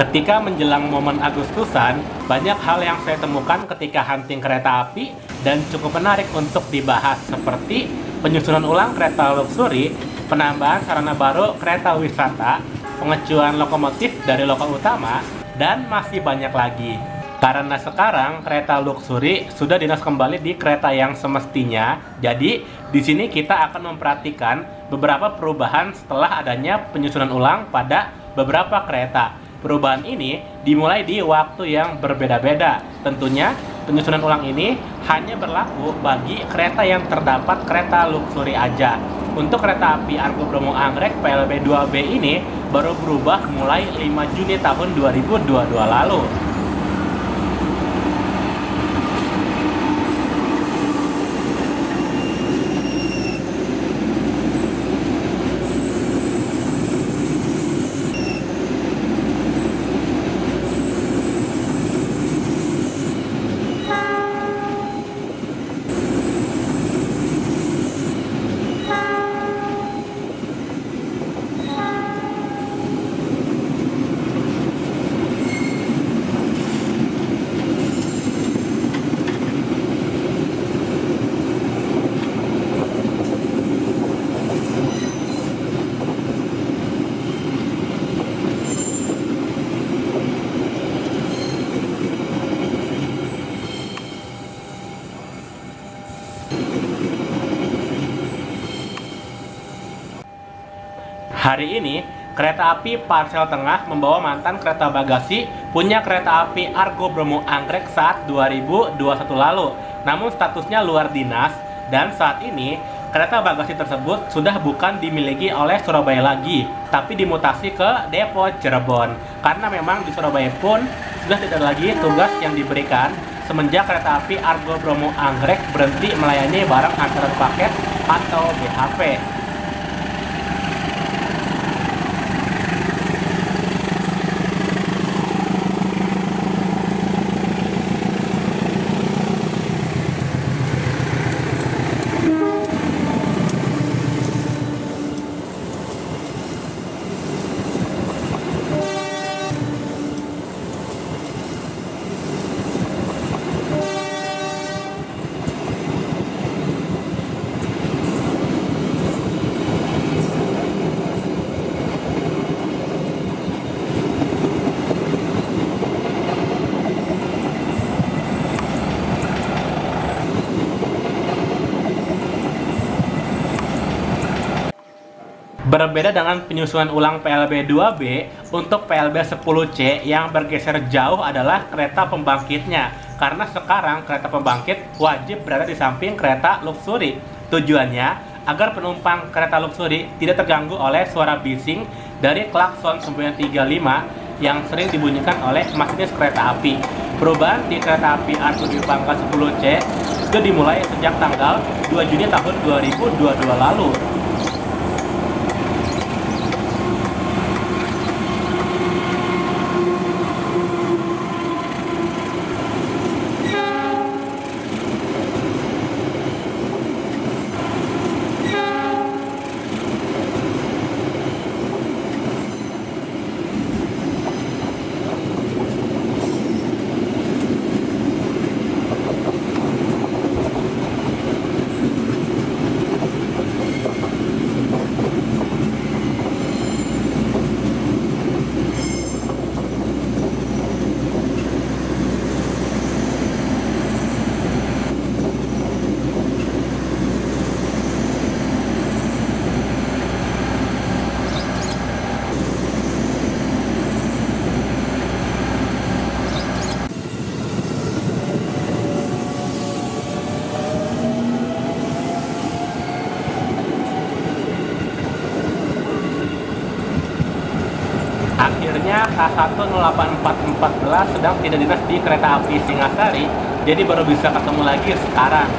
Ketika menjelang momen Agustusan, banyak hal yang saya temukan ketika hunting kereta api dan cukup menarik untuk dibahas, seperti penyusunan ulang kereta luxury, penambahan sarana baru kereta wisata, pengecualian lokomotif dari loko utama, dan masih banyak lagi. Karena sekarang kereta luxury sudah dinas kembali di kereta yang semestinya, jadi di sini kita akan memperhatikan beberapa perubahan setelah adanya penyusunan ulang pada beberapa kereta. Perubahan ini dimulai di waktu yang berbeda-beda. Tentunya penyusunan ulang ini hanya berlaku bagi kereta yang terdapat kereta luxury aja. Untuk kereta api Argo Bromo Anggrek PLB 2B ini baru berubah mulai 5 Juni tahun 2022 lalu. Hari ini, kereta api Parsel Tengah membawa mantan kereta bagasi punya kereta api Argo Bromo Anggrek saat 2021 lalu. Namun statusnya luar dinas, dan saat ini kereta bagasi tersebut sudah bukan dimiliki oleh Surabaya lagi, tapi dimutasi ke Depo Cirebon. Karena memang di Surabaya pun sudah tidak lagi tugas yang diberikan semenjak kereta api Argo Bromo Anggrek berhenti melayani barang antaran paket atau BHP. Berbeda dengan penyusunan ulang PLB 2B, untuk PLB 10C yang bergeser jauh adalah kereta pembangkitnya. Karena sekarang kereta pembangkit wajib berada di samping kereta luxury. Tujuannya agar penumpang kereta luxury tidak terganggu oleh suara bising dari klakson 935 yang sering dibunyikan oleh masinis kereta api. Perubahan di kereta api Argo Dwi Pangka 10C sudah dimulai sejak tanggal 2 Juni tahun 2022 lalu. Akhirnya K1084414 sedang tidak dinas di kereta api Singasari, jadi baru bisa ketemu lagi sekarang.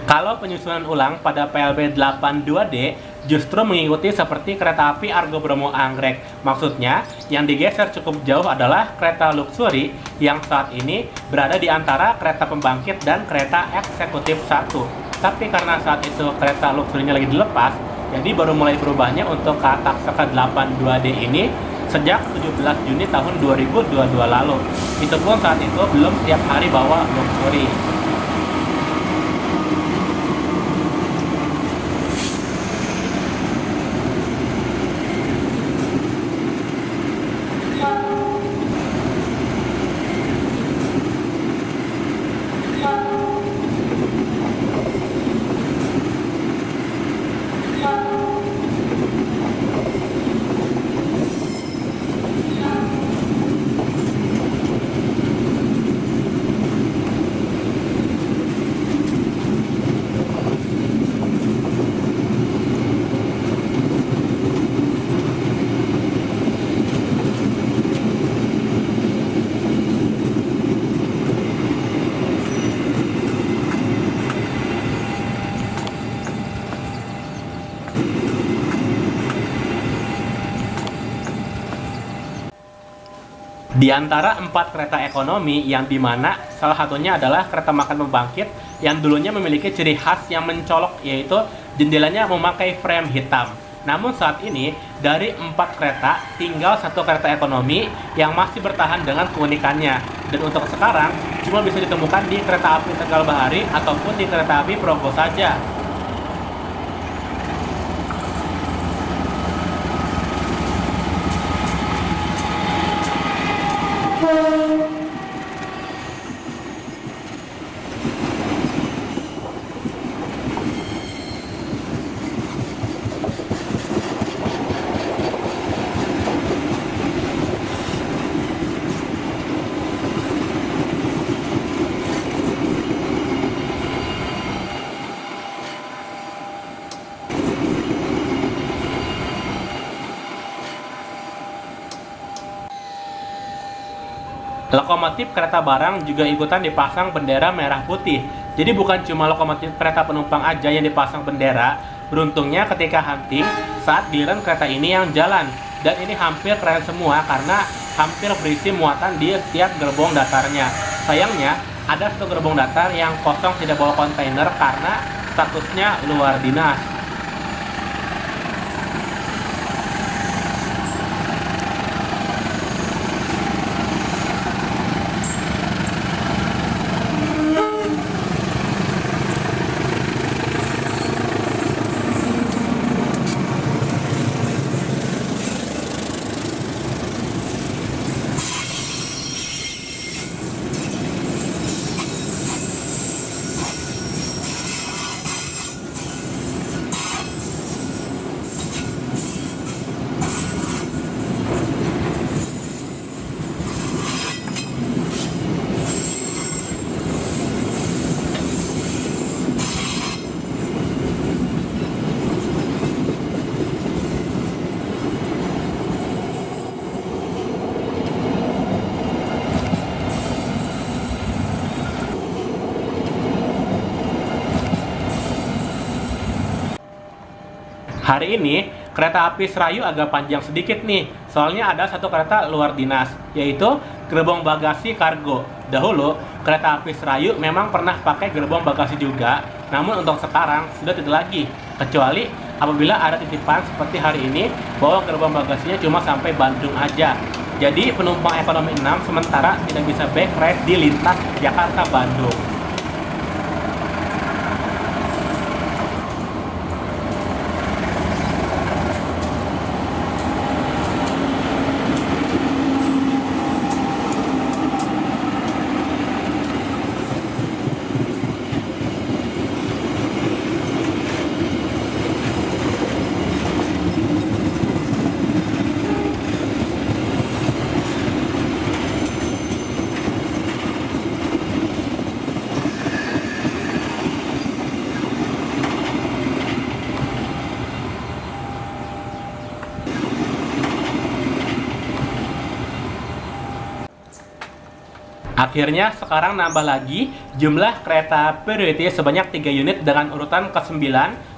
Kalau penyusunan ulang pada PLB 82D justru mengikuti seperti kereta api Argo Bromo Anggrek. Maksudnya, yang digeser cukup jauh adalah kereta luxury yang saat ini berada di antara kereta pembangkit dan kereta eksekutif 1. Tapi karena saat itu kereta luxury-nya lagi dilepas, jadi baru mulai berubahnya untuk ke Taksaka 82D ini sejak 17 Juni tahun 2022 lalu. Itu pun saat itu belum setiap hari bawa luxury. Di antara 4 kereta ekonomi yang dimana salah satunya adalah kereta makan pembangkit yang dulunya memiliki ciri khas yang mencolok, yaitu jendelanya memakai frame hitam. Namun saat ini dari 4 kereta tinggal 1 kereta ekonomi yang masih bertahan dengan keunikannya, dan untuk sekarang cuma bisa ditemukan di kereta api Tegal Bahari ataupun di kereta api Progo saja. Lokomotif kereta barang juga ikutan dipasang bendera merah putih. Jadi bukan cuma lokomotif kereta penumpang aja yang dipasang bendera. Beruntungnya ketika hunting, saat giliran kereta ini yang jalan. Dan ini hampir keren semua karena hampir berisi muatan di setiap gerbong datarnya. Sayangnya, ada 1 gerbong datar yang kosong tidak bawa kontainer karena statusnya luar dinas. Hari ini, kereta api Serayu agak panjang sedikit nih, soalnya ada 1 kereta luar dinas, yaitu gerbong bagasi kargo. Dahulu, kereta api Serayu memang pernah pakai gerbong bagasi juga, namun untuk sekarang sudah tidak lagi, kecuali apabila ada titipan seperti hari ini, bahwa gerbong bagasinya cuma sampai Bandung aja. Jadi, penumpang ekonomi 6 sementara tidak bisa back ride di lintas Jakarta-Bandung. Akhirnya sekarang nambah lagi jumlah kereta priority sebanyak 3 unit dengan urutan ke-9,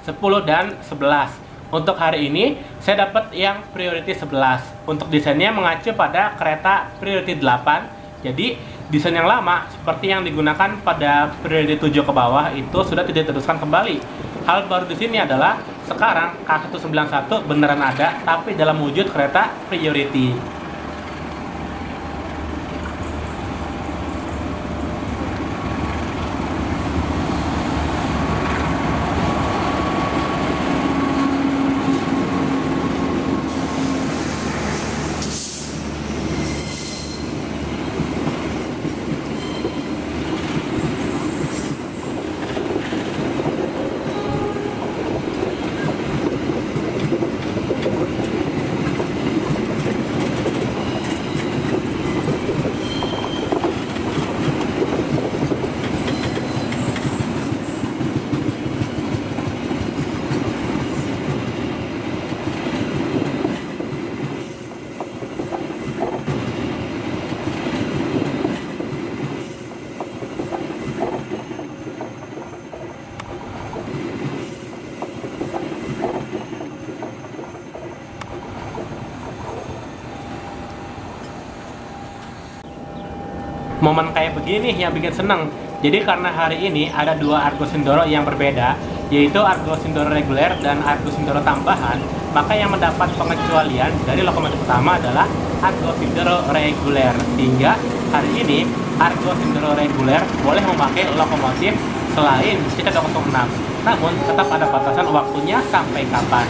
10, dan 11. Untuk hari ini saya dapat yang priority 11. Untuk desainnya mengacu pada kereta priority 8. Jadi desain yang lama seperti yang digunakan pada priority 7 ke bawah itu sudah tidak diteruskan kembali. Hal baru di sini adalah sekarang K191 beneran ada tapi dalam wujud kereta priority. Momen kayak begini yang bikin seneng. Jadi karena hari ini ada dua Argo Sindoro yang berbeda, yaitu Argo Sindoro reguler dan Argo Sindoro tambahan, maka yang mendapat pengecualian dari lokomotif utama adalah Argo Sindoro reguler. Sehingga hari ini Argo Sindoro reguler boleh memakai lokomotif selain CT206. Namun tetap ada batasan waktunya sampai kapan.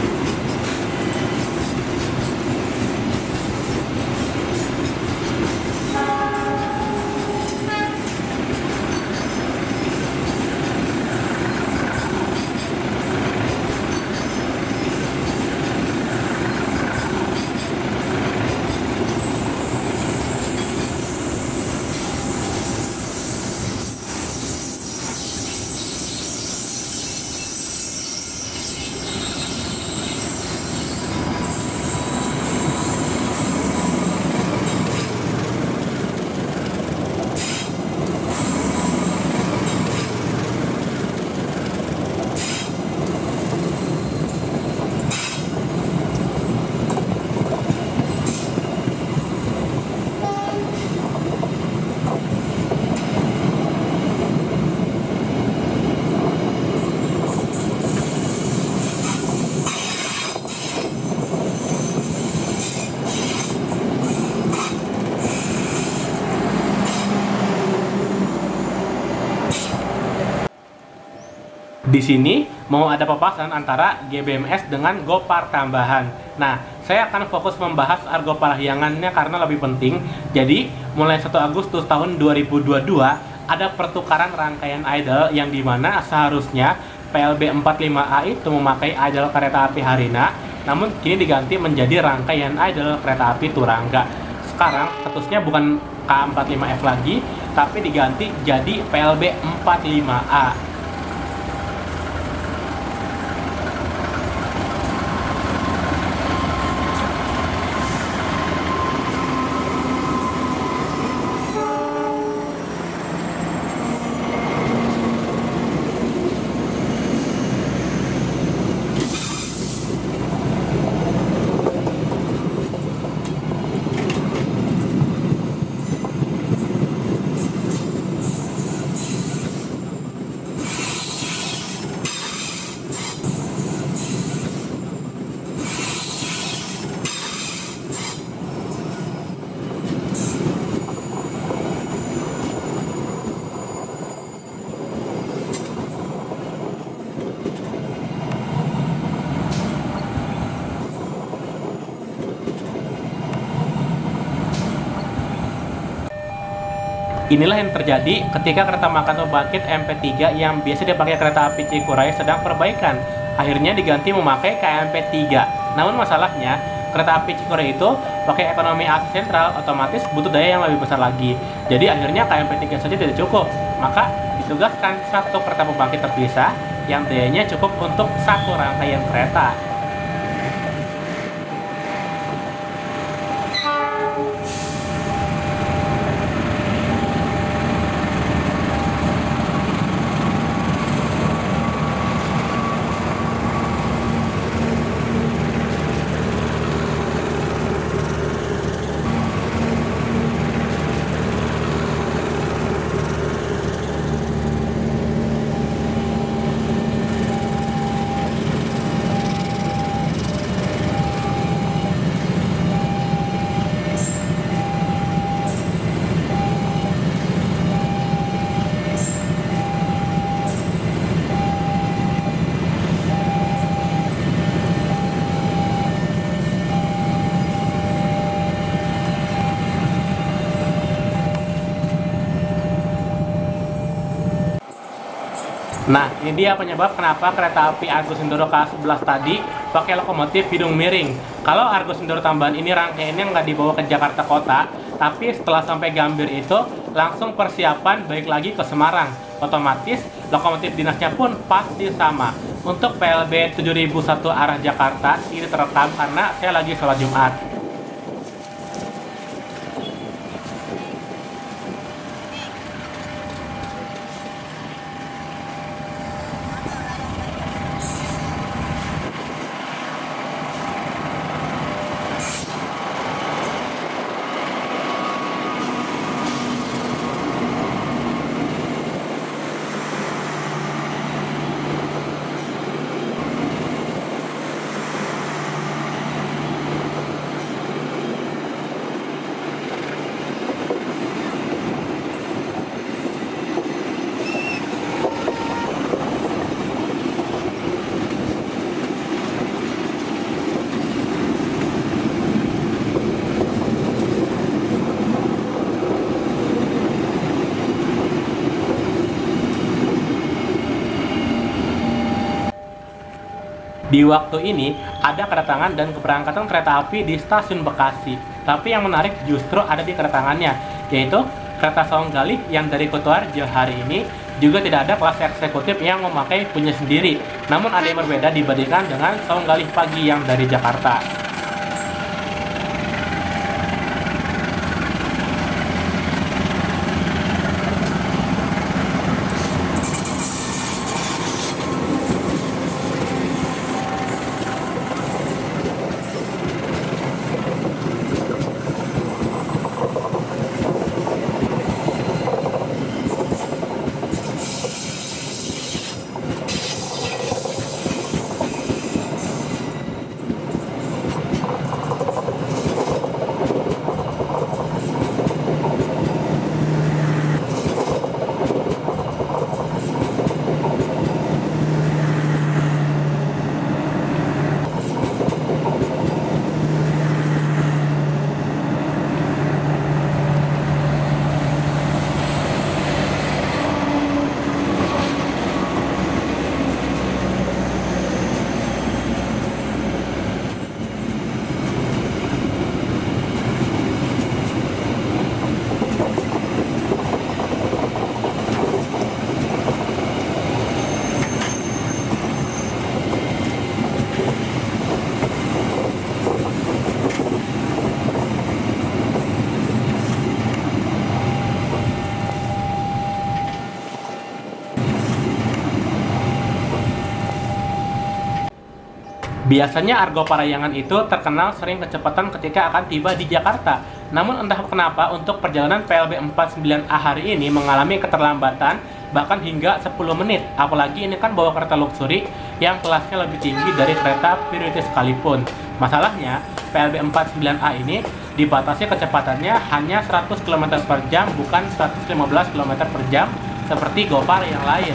Di sini mau ada papasan antara GBMS dengan Gopar tambahan. Nah, saya akan fokus membahas Argo Parahyangannya karena lebih penting. Jadi, mulai 1 Agustus tahun 2022 ada pertukaran rangkaian idle yang dimana seharusnya PLB 45A itu memakai idle kereta api Harina, namun kini diganti menjadi rangkaian idle kereta api Turangga. Sekarang statusnya bukan K45F lagi, tapi diganti jadi PLB 45A. Inilah yang terjadi ketika kereta makan pembangkit MP3 yang biasa dipakai kereta api Cikuray sedang perbaikan. Akhirnya diganti memakai KMP3. Namun masalahnya, kereta api Cikuray itu pakai ekonomi AC sentral, otomatis butuh daya yang lebih besar lagi. Jadi akhirnya KMP3 saja tidak cukup. Maka ditugaskan satu kereta pembangkit terpisah yang dayanya cukup untuk satu rangkaian kereta. Nah, ini dia penyebab kenapa kereta api Argo Sindoro K11 tadi pakai lokomotif hidung miring. Kalau Argo Sindoro tambahan ini rangkaiannya nggak dibawa ke Jakarta Kota, tapi setelah sampai Gambir itu langsung persiapan balik lagi ke Semarang. Otomatis lokomotif dinasnya pun pasti sama. Untuk PLB 7001 arah Jakarta ini terekam karena saya lagi sholat Jumat. Di waktu ini, ada kedatangan dan keberangkatan kereta api di stasiun Bekasi. Tapi yang menarik justru ada di kedatangannya, yaitu kereta Sawang Galih yang dari Kutoarjo hari ini juga tidak ada kelas eksekutif yang memakai punya sendiri. Namun ada yang berbeda dibandingkan dengan Sawang Galih pagi yang dari Jakarta. Biasanya Argo Parahyangan itu terkenal sering kecepatan ketika akan tiba di Jakarta. Namun entah kenapa untuk perjalanan PLB 49A hari ini mengalami keterlambatan bahkan hingga 10 menit. Apalagi ini kan bawa kereta luxury yang kelasnya lebih tinggi dari kereta prioritas sekalipun. Masalahnya, PLB 49A ini dibatasi kecepatannya hanya 100 km per jam bukan 115 km per jam seperti Gopar yang lain.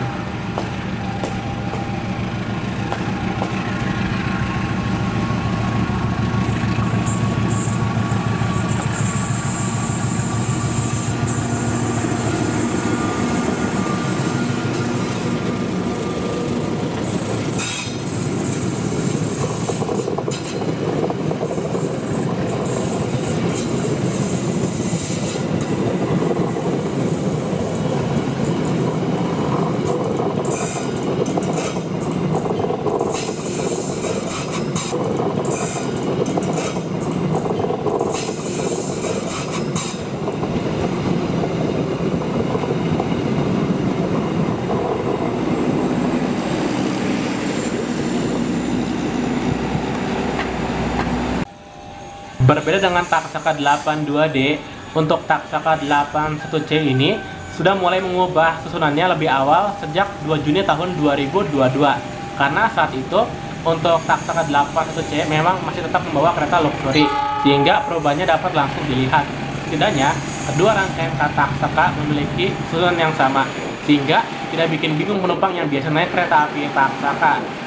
Berbeda dengan Taksaka 82D, untuk Taksaka 81C ini sudah mulai mengubah susunannya lebih awal sejak 2 Juni tahun 2022. Karena saat itu untuk Taksaka 81C memang masih tetap membawa kereta luxury, sehingga perubahannya dapat langsung dilihat. Setidaknya, kedua rangkaian Taksaka memiliki susunan yang sama, sehingga tidak bikin bingung penumpang yang biasa naik kereta api Taksaka.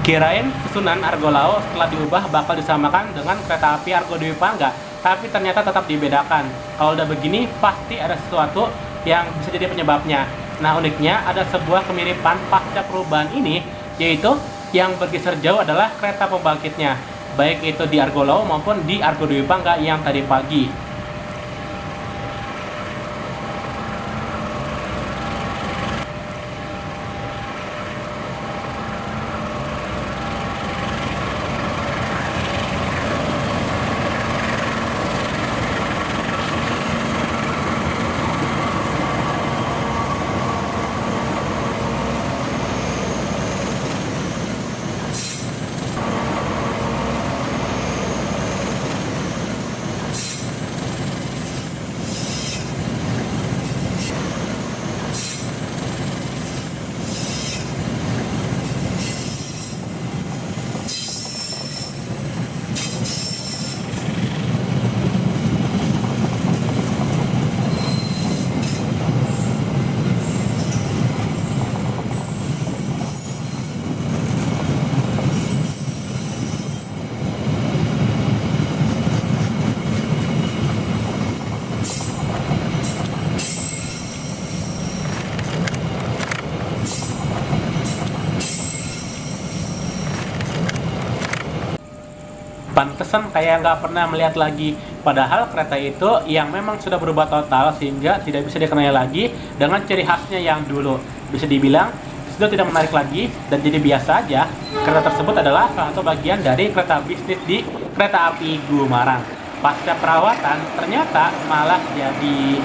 Kirain susunan Argo Lao setelah diubah bakal disamakan dengan kereta api Argo Dwi Pangga, tapi ternyata tetap dibedakan. Kalau udah begini, pasti ada sesuatu yang bisa jadi penyebabnya. Nah, uniknya ada sebuah kemiripan pasca perubahan ini, yaitu yang bergeser jauh adalah kereta pembangkitnya, baik itu di Argo Lao maupun di Argo Dwi Pangga yang tadi pagi. Pantesan kayak nggak pernah melihat lagi. Padahal kereta itu yang memang sudah berubah total sehingga tidak bisa dikenali lagi dengan ciri khasnya yang dulu. Bisa dibilang sudah tidak menarik lagi dan jadi biasa aja. Kereta tersebut adalah salah satu bagian dari kereta bisnis di Kereta Api Gumarang. Pasca perawatan ternyata malah jadi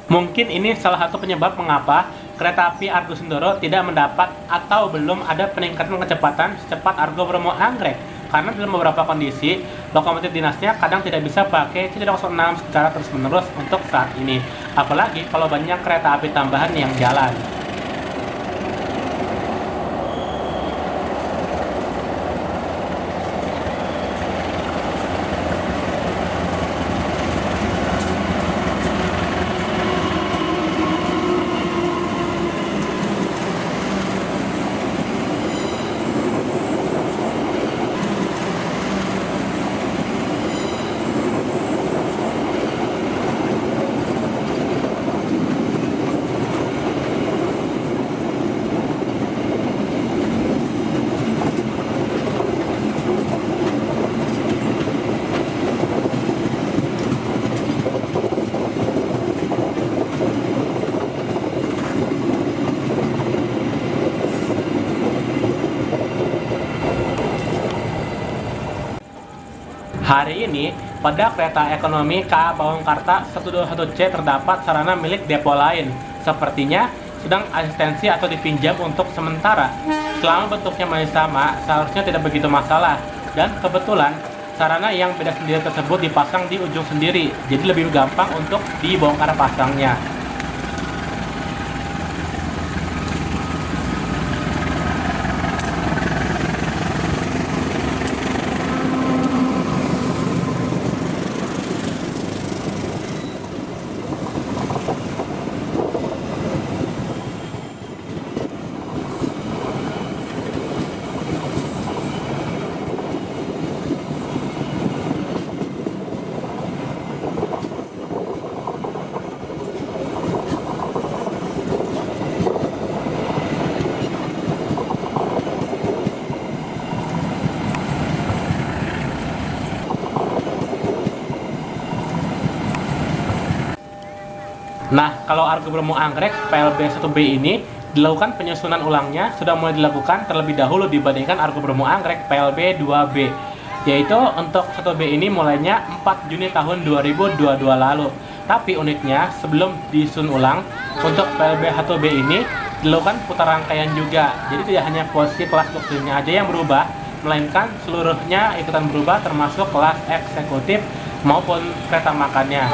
mungkin ini salah satu penyebab mengapa kereta api Argo Sindoro tidak mendapat atau belum ada peningkatan kecepatan secepat Argo Bromo Anggrek. Karena dalam beberapa kondisi, lokomotif dinasnya kadang tidak bisa pakai C306 secara terus-menerus untuk saat ini. Apalagi kalau banyak kereta api tambahan yang jalan. Hari ini, pada kereta ekonomi KA Pawangkarta 121C terdapat sarana milik depo lain. Sepertinya sedang asistensi atau dipinjam untuk sementara. Selama bentuknya masih sama, seharusnya tidak begitu masalah. Dan kebetulan, sarana yang beda sendiri tersebut dipasang di ujung sendiri, jadi lebih gampang untuk dibongkar pasangnya. Nah, kalau Argo Bromo Anggrek PLB 1B ini dilakukan penyusunan ulangnya sudah mulai dilakukan terlebih dahulu dibandingkan Argo Bromo Anggrek PLB 2B. Yaitu untuk 1B ini mulainya 4 Juni tahun 2022 lalu. Tapi uniknya sebelum disusun ulang untuk PLB 1B ini dilakukan putar rangkaian juga. Jadi tidak hanya posisi kelas luxury-nya aja yang berubah, melainkan seluruhnya ikutan berubah termasuk kelas eksekutif maupun kereta makannya.